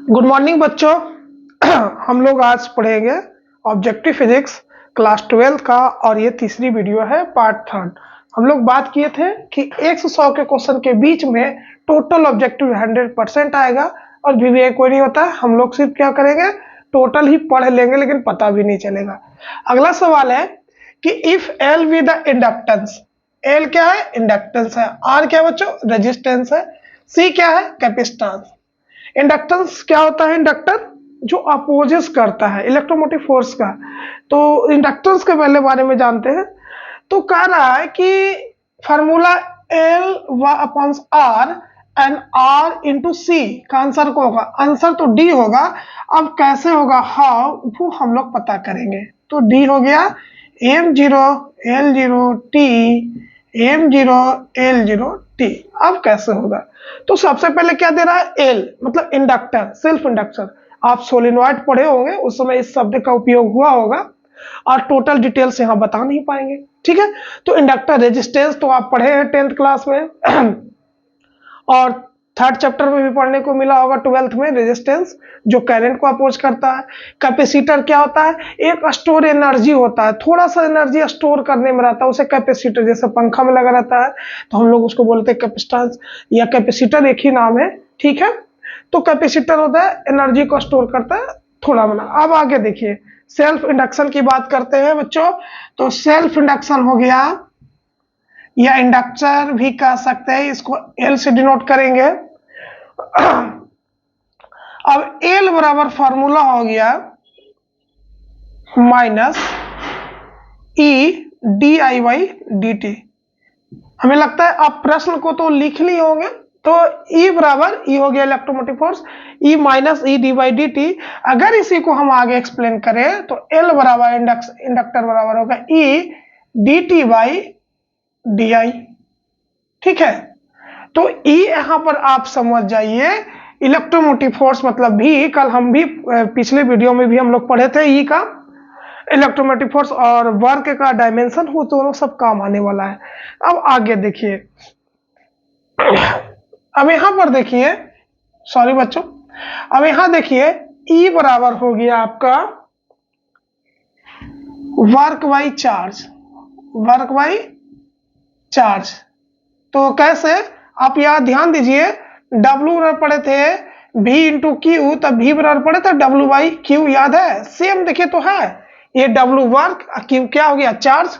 Good morning बच्चों। हम लोग आज पढ़ेंगे ऑब्जेक्टिव फिजिक्स क्लास 12 का और ये तीसरी वीडियो है पार्ट थर्ड। हम लोग बात किए थे कि 1 से 100 के क्वेश्चन के बीच में टोटल ऑब्जेक्टिव 100% आएगा और भी कोई नहीं होता। हम लोग सिर्फ क्या करेंगे, टोटल ही पढ़ लेंगे लेकिन पता भी नहीं चलेगा। अगला सवाल है कि if L be the inductance, L क्या है? इंडक्टेंस है। आर क्या है बच्चों? रेजिस्टेंस है। सी क्या है? कैपेसिटेंस। इंडक्टेंस क्या होता है? इंडक्टर जो अपोजिस करता है इलेक्ट्रोमोटिव फोर्स का। तो इंडक्टेंस के पहले बारे में जानते हैं। तो कह रहा है कि formula L upon R and R into C का आंसर को होगा। आंसर तो डी होगा। अब कैसे होगा, हाउ, वो हम लोग पता करेंगे। तो डी हो गया M zero L zero T, M zero L zero T. अब कैसे होगा? तो सबसे पहले क्या दे रहा है? एल मतलब इंडक्टर, सेल्फ इंडक्टर। आप सोलिनॉइड पढ़े होंगे, उस समय इस शब्द का उपयोग हुआ होगा और टोटल डिटेल्स यहाँ बता नहीं पाएंगे, ठीक है। तो इंडक्टर रेजिस्टेंस तो आप पढ़े हैं 10th क्लास में और थर्ड चैप्टर में भी पढ़ने को मिला होगा 12th में, रेजिस्टेंस जो करंट को अपोज करता है। कैपेसिटर क्या होता है? एक स्टोर एनर्जी होता है, थोड़ा सा एनर्जी स्टोर करने में रहता है, उसे कैपेसिटर, जैसे पंखा में लगा रहता है तो हम लोग उसको बोलते हैं कैपेसिटेंस या कैपेसिटर, एक ही नाम है, ठीक है। तो कैपेसिटर होता है एनर्जी को स्टोर करता है थोड़ा बना। अब आगे देखिए, सेल्फ इंडक्शन की बात करते हैं बच्चों। तो सेल्फ इंडक्शन हो गया या इंडक्टर भी कह सकते हैं, इसको एल से डिनोट करेंगे। अब एल बराबर फॉर्मूला हो गया minus E D I by D T. हमें लगता है आप प्रश्न को तो लिख लिए होंगे। तो ई बराबर ई हो गया electromotive force, E minus E D by D T. अगर इसी को हम आगे एक्सप्लेन करें तो एल बराबर इंडक्टर बराबर होगा E D T by D I, ठीक है। तो ई यहां पर आप समझ जाइए, इलेक्ट्रोमोटिव फोर्स मतलब भी, कल हम भी पिछले वीडियो में भी हम लोग पढ़े थे ई का इलेक्ट्रोमोटिव फोर्स और वर्क का डायमेंशन, हो दोनों सब काम आने वाला है। अब आगे देखिए, अब यहां पर देखिए, सॉरी बच्चों, अब यहां देखिए ई बराबर हो गया आपका work by charge, work by charge. तो कैसे? आप यहां ध्यान दीजिए, डब्ल्यू बराबर पढ़े थे v इंटू क्यू, तब v बराबर पढ़े थे डब्ल्यू बाई क्यू, याद है? सेम देखिए तो है, ये डब्ल्यू वर्क, क्यू क्या हो गया? चार्ज।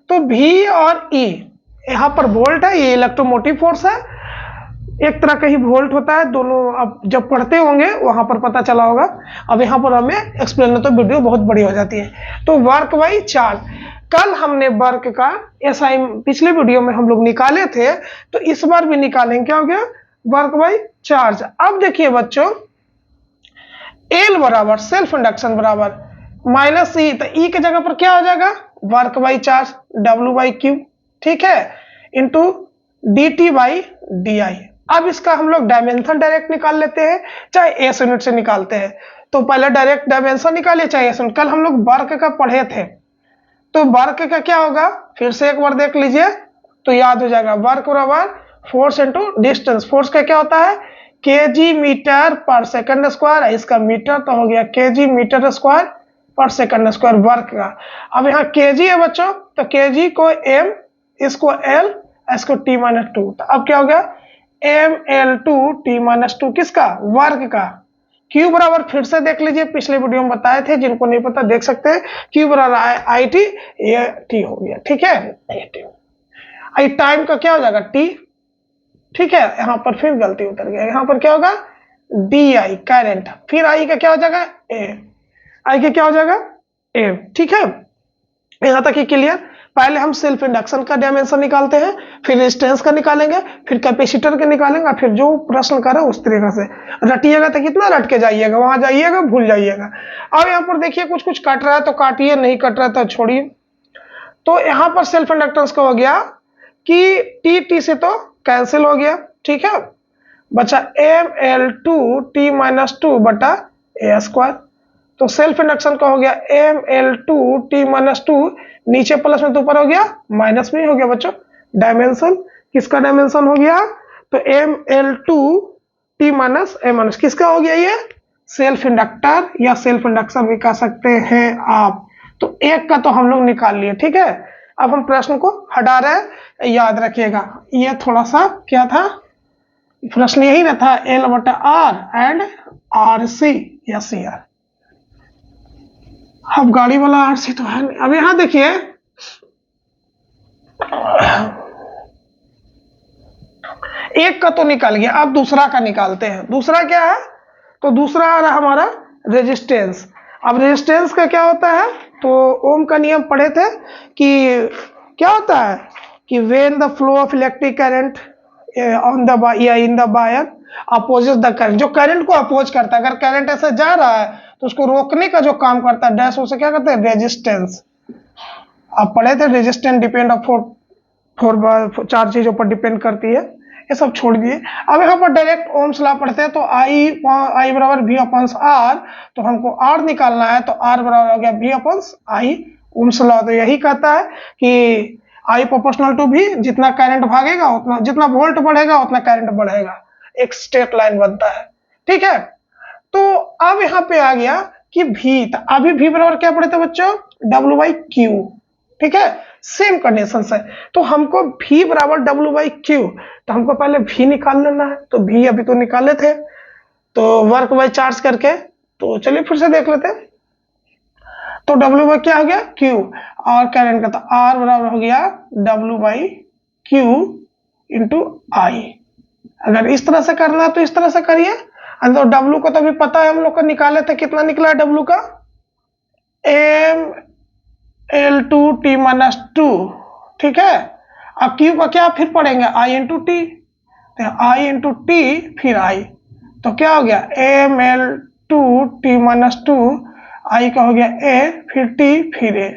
तो v और e यहां पर वोल्ट है, ये इलेक्ट्रोमोटिव फोर्स है, एक तरह का ही वोल्ट होता है दोनों। आप जब पढ़ते होंगे वहां पर पता चला होगा। अब यहां पर हमें एक्सप्लेन, तो वीडियो बहुत बड़ी हो जाती है। तो वर्क बाई चार्ज, कल हमने वर्क का एसआई पिछले वीडियो में हम लोग निकाले थे, तो इस बार भी निकालेंगे। क्या हो गया? Work by charge. अब देखिए बच्चों, एल बराबर सेल्फ इंडक्शन बराबर माइनस ई, तो ई की जगह पर क्या हो जाएगा? Work by charge W by Q, ठीक है, into D T by D I. अब इसका हम लोग डायमेंशन डायरेक्ट निकाल लेते हैं, चाहे एस यूनिट से निकालते हैं। तो पहले डायरेक्ट डायमेंशन निकालिए, चाहे एस यूनिट। कल हम लोग वर्क का पढ़े थे, तो वर्क का क्या होगा फिर से एक बार देख लीजिए तो याद हो जाएगा। वर्क बराबर फोर्स इंटू डिस्टेंस। फोर्स का क्या होता है? केजी मीटर पर सेकंड स्क्वायर, इसका मीटर तो हो गया केजी मीटर स्क्वायर पर सेकंड स्क्वायर वर्क का। अब यहाँ केजी है बच्चों, तो केजी को एम, इसको एल, इसको टी माइनस टू। तो अब क्या हो गया? M L two T minus two, किसका? वर्क का। क्यू बराबर फिर से देख लीजिए, पिछले वीडियो में बताए थे, जिनको नहीं पता देख सकते हैं। क्यू बराबर आई टी, ये टी हो गया, ठीक है। आई टाइम का क्या हो जाएगा? टी, ठीक है। यहां पर फिर गलती उतर गया, यहां पर क्या होगा? डी आई करंट, फिर आई का क्या हो जाएगा? ए, आई का क्या हो जाएगा? ए, ठीक है। यहां तक ही क्लियर। पहले हम सेल्फ इंडक्शन का डायमेंशन निकालते हैं, फिर रेजिस्टेंस का निकालेंगे, फिर कैपेसिटर का निकालेंगे, फिर जो प्रश्न करें उस तरीके से रटिएगा तो कितना रट के जाइएगा, वहां जाइएगा भूल जाइएगा। अब यहाँ पर देखिए कुछ कुछ कट रहा है तो काटिए, नहीं कट रहा है तो छोड़िए। तो यहाँ पर सेल्फ इंडक्टेंस का हो गया कि टी टी से तो कैंसिल हो गया, ठीक है, बचा M L two T minus two बटा ए स्क्वायर। तो सेल्फ इंडक्शन का हो गया M L two T minus two, नीचे प्लस में तो ऊपर हो गया माइनस में हो गया बच्चों। डायमेंशन किसका डायमेंशन हो गया? तो M L two T minus A minus, किसका हो गया? ये सेल्फ इंडक्टर या सेल्फ इंडक्शन भी कह सकते हैं आप। तो एक का तो हम लोग निकाल लिए, ठीक है। अब हम प्रश्न को हटा रहे हैं, याद रखिएगा ये थोड़ा सा क्या था, प्रश्न यही ना था, एल बटा आर एंड आर सी या सी आर। अब गाड़ी वाला आर सी तो है नहीं। अब यहां देखिए एक का तो निकल गया, अब दूसरा का निकालते हैं। दूसरा क्या है, तो दूसरा आ रहा हमारा रेजिस्टेंस। अब रेजिस्टेंस का क्या होता है, तो ओम का नियम पढ़े थे कि क्या होता है कि when the flow of electric current on the या in the wire opposes the current, जो करंट को अपोज करता है, अगर करंट ऐसे जा रहा है तो उसको रोकने का जो काम करता है डैश, उसे क्या कहते हैं, रेजिस्टेंस। आप पढ़े थे रेजिस्टेंस डिपेंड ऑन चार चीजों पर डिपेंड करती है, ये सब छोड़ दिए। अब यहाँ पर डायरेक्ट ओम्स लॉ पढ़ते हैं, तो आई बराबर वी अपॉन आर, तो हमको आर निकालना है, तो आर बराबर हो गया V upon I. Ohm's law तो यही कहता है कि आई प्रोपोर्शनल टू भी, जितना करंट भागेगा उतना, जितना वोल्ट बढ़ेगा उतना करंट बढ़ेगा, एक स्ट्रेट लाइन बनता है, ठीक है। तो अब यहाँ पे आ गया कि भी, तो अभी भी बराबर क्या पढ़े थे बच्चों, डब्ल्यू बाई क्यू, ठीक है। सेम कंडीशन है, तो हमको भी बराबर डब्ल्यू बाई क्यू, तो हमको पहले भी निकाल लेना है। तो भी अभी तो निकाले थे, तो वर्क बाई चार्ज करके, तो चलिए फिर से देख लेते हैं। तो डब्ल्यू बाई क्या हो गया, क्यू, और करंट का, तो आर बराबर हो गया डब्ल्यू बाई क्यू इंटू आई। अगर इस तरह से करना है तो इस तरह से करिए। तो डब्ल्यू को तो अभी पता है, हम लोग को निकाले थे, कितना निकला है डब्ल्यू का, M L two T minus two, ठीक है। अब क्यू का क्या फिर पढ़ेंगे, आई इंटू टी, तो आई इंटू टी फिर आई, तो क्या हो गया M L two T minus two, I का हो गया ए फिर टी फिर ए,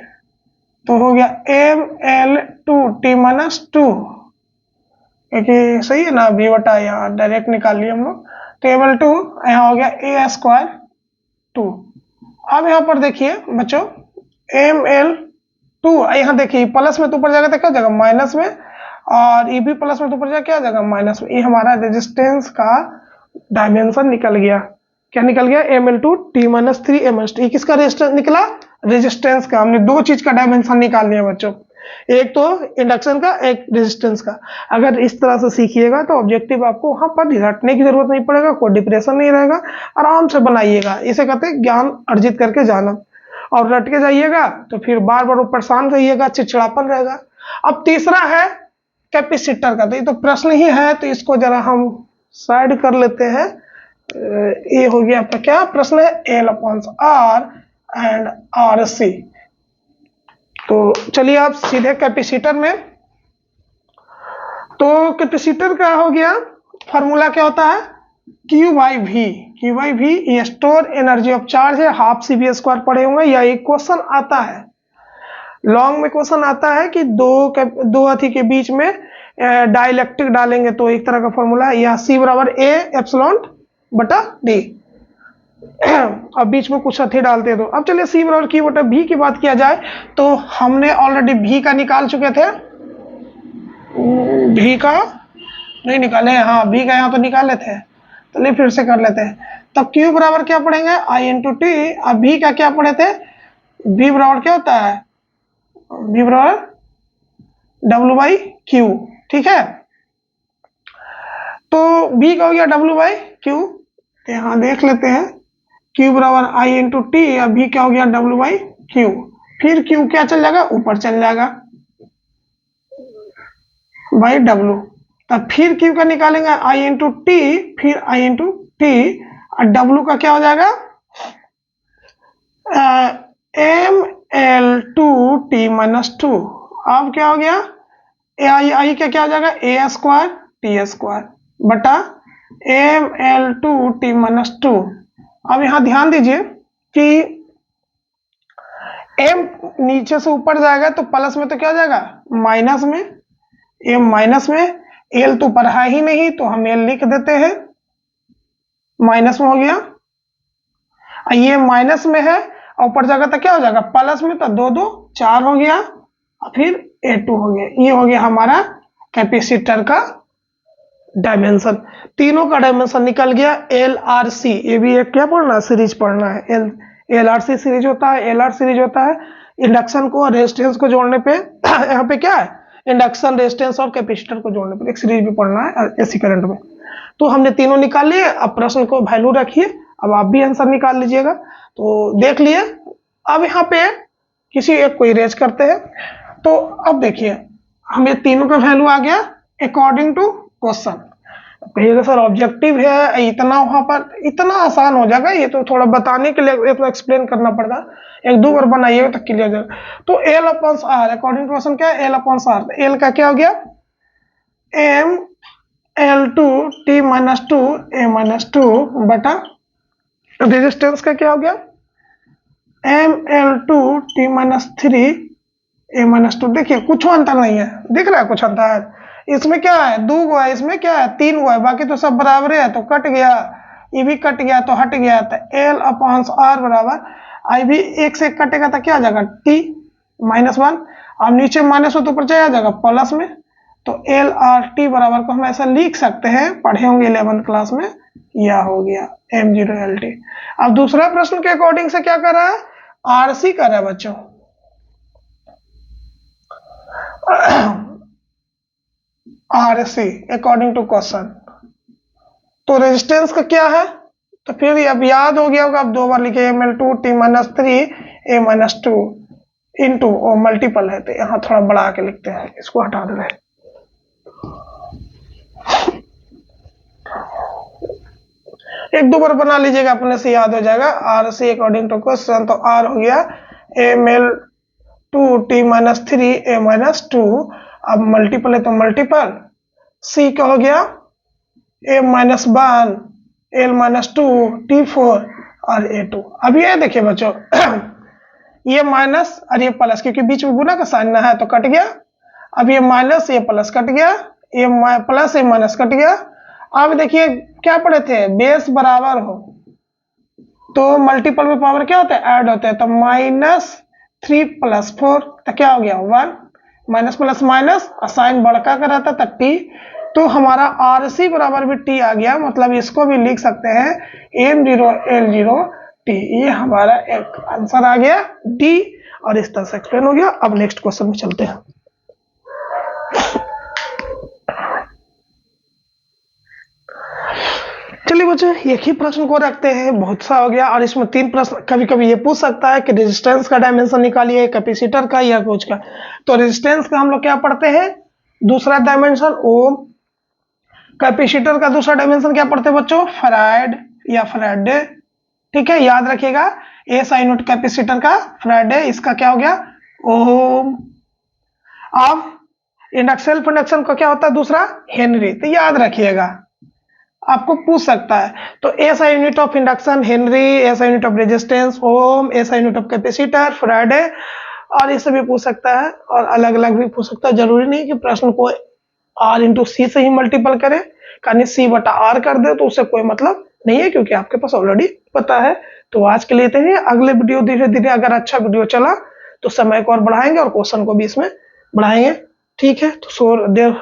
तो हो गया M L two T minus two, क्योंकि सही है ना, बी बटा यहाँ डायरेक्ट निकाल लिया हम लोग, तो एम एल टू यहाँ हो गया ए स्क्वायर टू। अब यहाँ पर देखिए बच्चों, एम एल टू, यहाँ देखिए प्लस में तो ऊपर जाएगा तो क्या जाएगा माइनस में, और ये भी प्लस में तो ऊपर जाएगा क्या जाएगा माइनस में। ये हमारा रेजिस्टेंस का डायमेंशन निकल गया, क्या निकल गया, M L two T minus three M S T. किसका रेजिस्टेंस निकला, रेजिस्टेंस का। हमने दो चीज का डायमेंशन निकाल लिया बच्चों, एक तो इंडक्शन का, एक रेजिस्टेंस का। अगर इस तरह से सीखिएगा तो ऑब्जेक्टिव आपको वहां पर रटने की जरूरत नहीं पड़ेगा, कोई डिप्रेशन नहीं रहेगा, आराम से बनाइएगा। इसे कहते हैं ज्ञान अर्जित करके जाना, और रट के जाइएगा तो फिर बार बार परेशान रहिएगा, चिड़चिड़ापन रहेगा। अब तीसरा है कैपेसिटर का, तो ये तो प्रश्न ही है, तो इसको जरा हम साइड कर लेते हैं। ये हो गया आपका क्या प्रश्न है, L upon R and R C. तो चलिए आप सीधे कैपेसिटर में, तो कैपेसिटर का हो गया फॉर्मूला क्या होता है, Q by V. Q by V ये स्टोर एनर्जी ऑफ चार्ज है, हाफ सी बी स्क्वायर पढ़े होंगे, या एक क्वेश्चन आता है लॉन्ग में, क्वेश्चन आता है कि दो अथी के बीच में डाइलेक्ट्रिक डालेंगे तो एक तरह का फॉर्मूला है, या सी बराबर ए एप्सिलॉन बटा डी, अब बीच में कुछ अथी डालते हैं। तो अब चलिए सी बराबर क्यू बटा भी की बात किया जाए, तो हमने ऑलरेडी भी का निकाल चुके थे, भी का नहीं निकाले, हाँ भी का यहाँ तो निकाले थे, चलिए फिर से कर लेते हैं। तब क्यू बराबर क्या पढ़ेंगे, आई इंटू टी। अब भी का क्या पढ़े थे, बी बराबर क्या होता है, बी बराबर डब्ल्यू बाई क्यू, ठीक है। तो बी का हो गया डब्ल्यू बाई क्यू, तो यहाँ देख लेते हैं, क्यू बराबर आई इंटू टी, या बी क्या हो गया डब्ल्यू बाई क्यू, फिर क्यू क्या चल जाएगा, ऊपर चल जाएगा बाई डब्ल्यू। तब फिर क्यू का निकालेंगे आई इंटू टी, फिर आई इंटू टी, और डब्ल्यू का क्या हो जाएगा, M L two T minus two. अब क्या हो गया, आई आई का क्या हो जाएगा, ए स्क्वायर टी स्क्वायर बटा M L two T minus two. अब यहां ध्यान दीजिए कि एम नीचे से ऊपर जाएगा तो प्लस में, तो क्या हो जाएगा माइनस में, एम माइनस में, एल तो पढ़ा ही नहीं तो हम एल लिख देते हैं, माइनस में हो गया, ये माइनस में है और ऊपर जाएगा तो क्या हो जाएगा प्लस में, तो दो दो चार हो गया, और फिर ए टू हो गया। ये हो गया हमारा कैपेसिटर का डायमेंशन, तीनों का डायमेंशन निकल गया। LRC, ये भी एक क्या पढ़ना है, सीरीज पढ़ना है। LRC सीरीज होता है, LR सीरीज होता है इंडक्शन को और रेजिस्टेंस को जोड़ने पे यहाँ पे क्या है, इंडक्शन, रेजिस्टेंस और कैपेसिटर को जोड़ने पर एक सीरीज भी पढ़ना है एसी करंट में। तो हमने तीनों निकाल लिए। अब प्रश्न को वैल्यू रखिए, अब आप भी आंसर निकाल लीजिएगा। तो देख लिए। अब यहाँ पे किसी एक को इरेज करते हैं। तो अब देखिए हमें तीनों का वैल्यू आ गया अकॉर्डिंग टू क्वेश्चन। कहिएगा सर ऑब्जेक्टिव है इतना, वहां पर इतना आसान हो जाएगा, ये तो थोड़ा बताने के लिए तो एक्सप्लेन करना पड़ता, एक दो बार बनाइएगा तो क्लियर हो जाएगा। तो L upon R, according to question क्या है, एल अपॉन आर। एल का क्या हो गया, M L2 T minus two A minus two बटा रेजिस्टेंस का क्या हो गया, ML2 T minus three A minus two. देखिए कुछ अंतर नहीं है, दिख रहा है कुछ अंतर है, इसमें क्या है 2 गो है, इसमें क्या है 3 गो है, बाकी तो सब बराबर है, तो कट गया, ये भी कट गया तो हट गया। तो L अपॉन आर बराबर, आई भी एक से कटेगा तो क्या आ जाएगा T माइनस वन, अब नीचे माइनस हो तो ऊपर चला जाएगा प्लस में। तो LRT बराबर को हम ऐसा लिख सकते हैं, पढ़े होंगे 11th क्लास में, यह हो गया M0LT। अब दूसरा प्रश्न के अकॉर्डिंग से क्या कर रहा है, RC कर रहा है बच्चों। RC according to question. तो रेजिस्टेंस का क्या है, तो फिर अब याद हो गया होगा, अब 2 बार लिखे ML2 T minus three A minus two into, और मल्टीपल है तो यहाँ थोड़ा बढ़ा के लिखते हैं, इसको हटा दे रहे हैं। एक दो बार बना लीजिएगा, अपने से याद हो जाएगा। RC अकॉर्डिंग टू क्वेश्चन, तो R हो गया ML2 T minus three A minus two, अब मल्टीपल है तो मल्टीपल, C का हो गया A minus one L minus two T4 और A2। अब ये देखिए बच्चों ये माइनस और ये प्लस, क्योंकि बीच में गुना का साइन है तो कट गया। अब ये माइनस ये प्लस कट गया, ये प्लस ये माइनस कट गया। अब देखिए क्या पढ़े थे, बेस बराबर हो तो मल्टीपल में पावर क्या होता है, ऐड होता है। तो माइनस 3 प्लस 4 तो क्या हो गया 1, माइनस प्लस माइनस, साइन बड़का का रहता था T, तो हमारा RC बराबर भी T आ गया, मतलब इसको भी लिख सकते हैं M0L0T। ये हमारा एक आंसर आ गया D, और इस तरह से एक्सप्लेन हो गया। अब नेक्स्ट क्वेश्चन में चलते हैं। चलिए बच्चों एक ही प्रश्न को रखते हैं, बहुत सा हो गया, और इसमें 3 प्रश्न। कभी कभी ये पूछ सकता है कि रेजिस्टेंस का डायमेंशन निकालिए, कैपेसिटर का या कुछ का। तो रेजिस्टेंस का हम लोग क्या पढ़ते हैं, दूसरा डायमेंशन ओम। कैपेसिटर का दूसरा डायमेंशन क्या पढ़ते हैं बच्चों, फैराड या फैराडे। ठीक है, याद रखिएगा, SI यूनिट कैपेसिटर का फैराडे, इसका क्या हो गया ओम। अब सेल्फ इंडक्शन का क्या होता है दूसरा, हेनरी। तो याद रखिएगा, आपको पूछ सकता है। तो SI unit of induction henry, SI unit of resistance ohm, SI unit of capacitor Faraday, और इससे भी पूछ सकता है, और अलग अलग भी पूछ सकता है। जरूरी नहीं कि प्रश्न को R इंटू सी से ही मल्टीपल करे, कहीं C बटा R कर दे तो उससे कोई मतलब नहीं है, क्योंकि आपके पास ऑलरेडी पता है। तो आज के लिए इतने ही, अगले वीडियो धीरे धीरे अगर अच्छा वीडियो चला तो समय को और बढ़ाएंगे और क्वेश्चन को भी इसमें बढ़ाएंगे। ठीक है, तो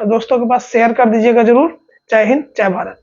दोस्तों के पास शेयर कर दीजिएगा जरूर। जय हिंद, जय भारत।